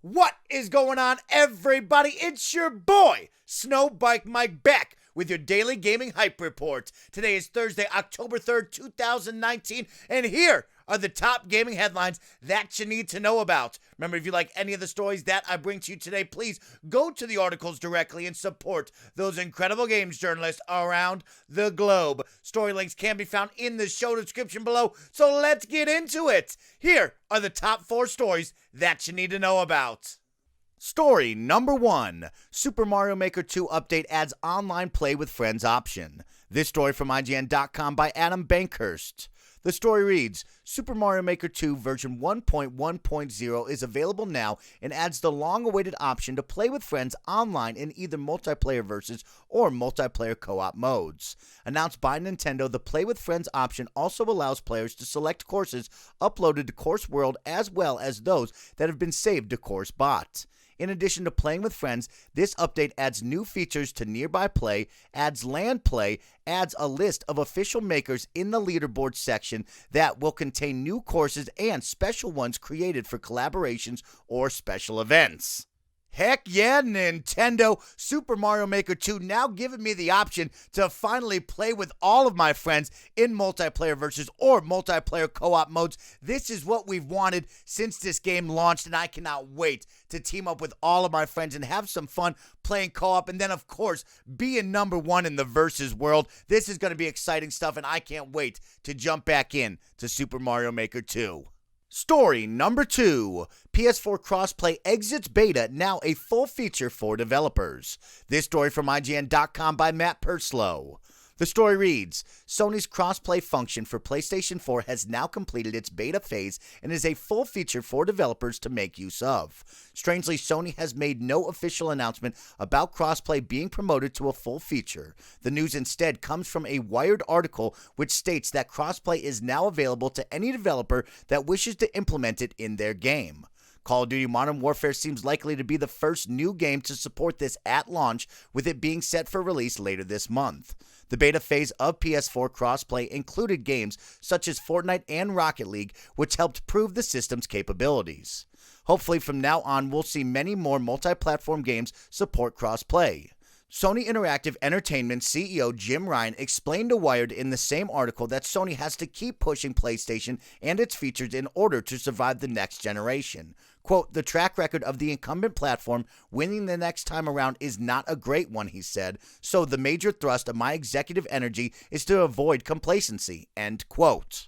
What is going on, everybody? It's your boy, SnowBikeMike, back with your daily gaming hype report. Today is Thursday, October 3rd, 2019, and here are the top gaming headlines that you need to know about. Remember, if you like any of the stories that I bring to you today, please go to the articles directly and support those incredible games journalists around the globe. Story links can be found in the show description below, so let's get into it. Here are the top 4 stories that you need to know about. Story number 1. Super Mario Maker 2 update adds online play with friends option. This story from IGN.com by Adam Bankhurst. The story reads, Super Mario Maker 2 version 1.1.0 is available now and adds the long-awaited option to play with friends online in either multiplayer versus or multiplayer co-op modes. Announced by Nintendo, the Play with Friends option also allows players to select courses uploaded to Course World as well as those that have been saved to Course Bot. In addition to playing with friends, this update adds new features to Nearby Play, adds Land Play, adds a list of official makers in the leaderboard section that will contain new courses and special ones created for collaborations or special events. Heck yeah, Nintendo! Super Mario Maker 2 now giving me the option to finally play with all of my friends in multiplayer versus or multiplayer co-op modes. This is what we've wanted since this game launched, and I cannot wait to team up with all of my friends and have some fun playing co-op, and then, of course, being number 1 in the versus world. This is going to be exciting stuff, and I can't wait to jump back in to Super Mario Maker 2. Story number 2. PS4 Crossplay exits beta, now a full feature for developers. This story from IGN.com by Matt Purslow. The story reads, Sony's crossplay function for PlayStation 4 has now completed its beta phase and is a full feature for developers to make use of. Strangely, Sony has made no official announcement about crossplay being promoted to a full feature. The news instead comes from a Wired article which states that crossplay is now available to any developer that wishes to implement it in their game. Call of Duty Modern Warfare seems likely to be the first new game to support this at launch, with it being set for release later this month. The beta phase of PS4 crossplay included games such as Fortnite and Rocket League, which helped prove the system's capabilities. Hopefully from now on, we'll see many more multi-platform games support crossplay. Sony Interactive Entertainment CEO Jim Ryan explained to Wired in the same article that Sony has to keep pushing PlayStation and its features in order to survive the next generation. Quote, the track record of the incumbent platform winning the next time around is not a great one, he said, so the major thrust of my executive energy is to avoid complacency, end quote.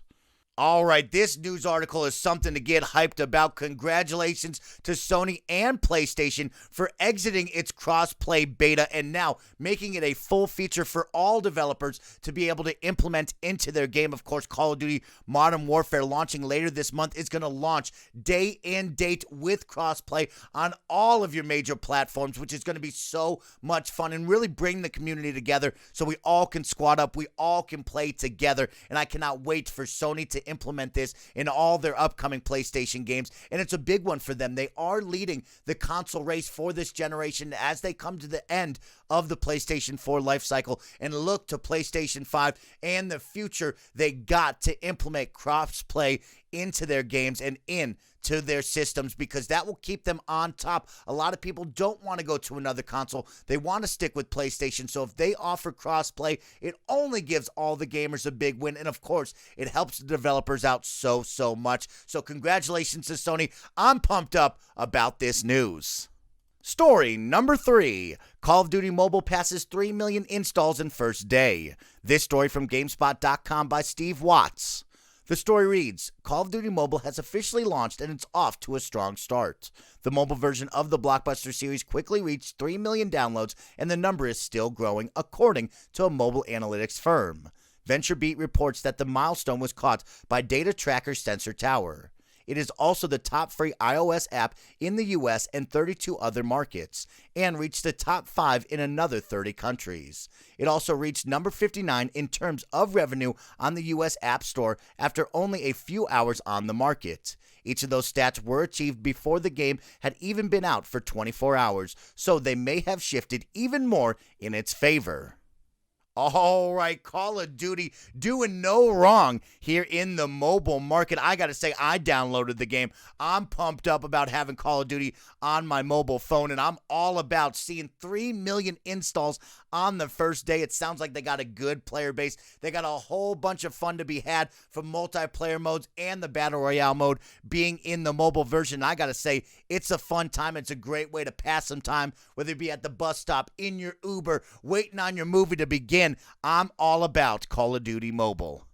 All right, this news article is something to get hyped about. Congratulations to Sony and PlayStation for exiting its cross-play beta and now making it a full feature for all developers to be able to implement into their game. Of course, Call of Duty Modern Warfare launching later this month is going to launch day and date with cross-play on all of your major platforms, which is going to be so much fun and really bring the community together so we all can squad up, we all can play together, and I cannot wait for Sony to implement this in all their upcoming PlayStation games, and it's a big one for them. They are leading the console race for this generation as they come to the end of the PlayStation 4 life cycle and look to PlayStation 5 and the future. They got to implement cross-play into their games and into their systems because that will keep them on top. A lot of people don't want to go to another console. They want to stick with PlayStation. So if they offer crossplay, it only gives all the gamers a big win. And of course, it helps the developers out so much. So congratulations to Sony. I'm pumped up about this news. Story number 3. Call of Duty Mobile passes 3 million installs in first day. This story from GameSpot.com by Steve Watts. The story reads, Call of Duty Mobile has officially launched and it's off to a strong start. The mobile version of the blockbuster series quickly reached 3 million downloads and the number is still growing according to a mobile analytics firm. VentureBeat reports that the milestone was caught by data tracker Sensor Tower. It is also the top free iOS app in the US and 32 other markets, and reached the top 5 in another 30 countries. It also reached number 59 in terms of revenue on the US App Store after only a few hours on the market. Each of those stats were achieved before the game had even been out for 24 hours, so they may have shifted even more in its favor. All right, Call of Duty doing no wrong here in the mobile market. I got to say, I downloaded the game. I'm pumped up about having Call of Duty on my mobile phone, and I'm all about seeing 3 million installs on the first day. It sounds like they got a good player base. They got a whole bunch of fun to be had from multiplayer modes and the Battle Royale mode being in the mobile version. I got to say, it's a fun time. It's a great way to pass some time, whether it be at the bus stop, in your Uber, waiting on your movie to begin. I'm all about Call of Duty Mobile.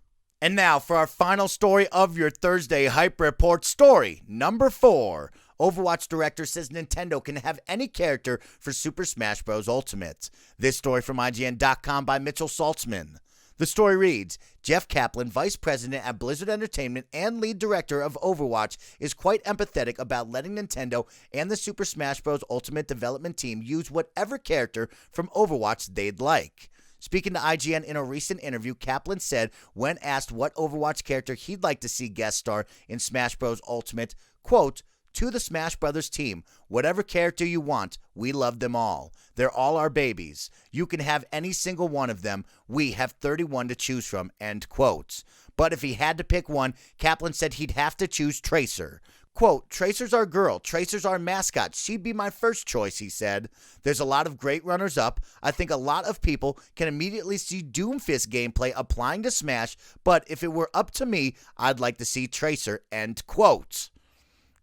And now for our final story of your Thursday Hype Report, story number 4. Overwatch director says Nintendo can have any character for Super Smash Bros. Ultimate. This story from IGN.com by Mitchell Saltzman. The story reads, Jeff Kaplan, vice president at Blizzard Entertainment and lead director of Overwatch, is quite empathetic about letting Nintendo and the Super Smash Bros. Ultimate development team use whatever character from Overwatch they'd like. Speaking to IGN in a recent interview, Kaplan said when asked what Overwatch character he'd like to see guest star in Smash Bros. Ultimate, quote, to the Smash Brothers team, whatever character you want, we love them all. They're all our babies. You can have any single one of them. We have 31 to choose from, end quote. But if he had to pick one, Kaplan said he'd have to choose Tracer. Quote, Tracer's our girl. Tracer's our mascot. She'd be my first choice, he said. There's a lot of great runners-up. I think a lot of people can immediately see Doomfist gameplay applying to Smash, but if it were up to me, I'd like to see Tracer, end quote.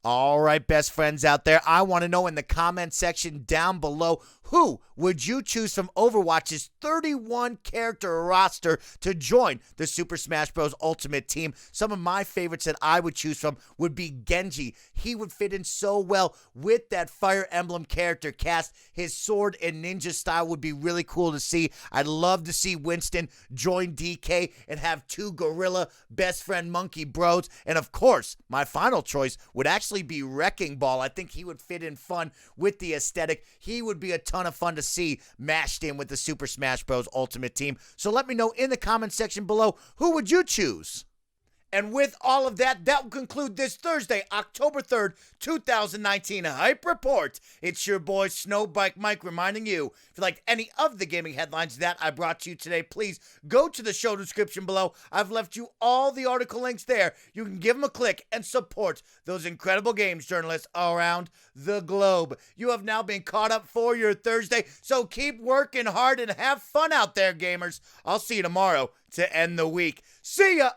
All right, best friends out there, I want to know in the comment section down below, who would you choose from Overwatch's 31 character roster to join the Super Smash Bros. Ultimate team? Some of my favorites that I would choose from would be Genji. He would fit in so well with that Fire Emblem character cast. His sword and ninja style would be really cool to see. I'd love to see Winston join DK and have 2 gorilla best friend monkey bros. And of course, my final choice would actually be Wrecking Ball. I think he would fit in fun with the aesthetic. He would be a ton of fun to see mashed in with the Super Smash Bros. Ultimate team. So let me know in the comment section below, who would you choose? And with all of that, that will conclude this Thursday, October 3rd, 2019 Hype Report. It's your boy SnowBikeMike reminding you, if you like any of the gaming headlines that I brought to you today, please go to the show description below. I've left you all the article links there. You can give them a click and support those incredible games journalists around the globe. You have now been caught up for your Thursday, so keep working hard and have fun out there, gamers. I'll see you tomorrow to end the week. See ya!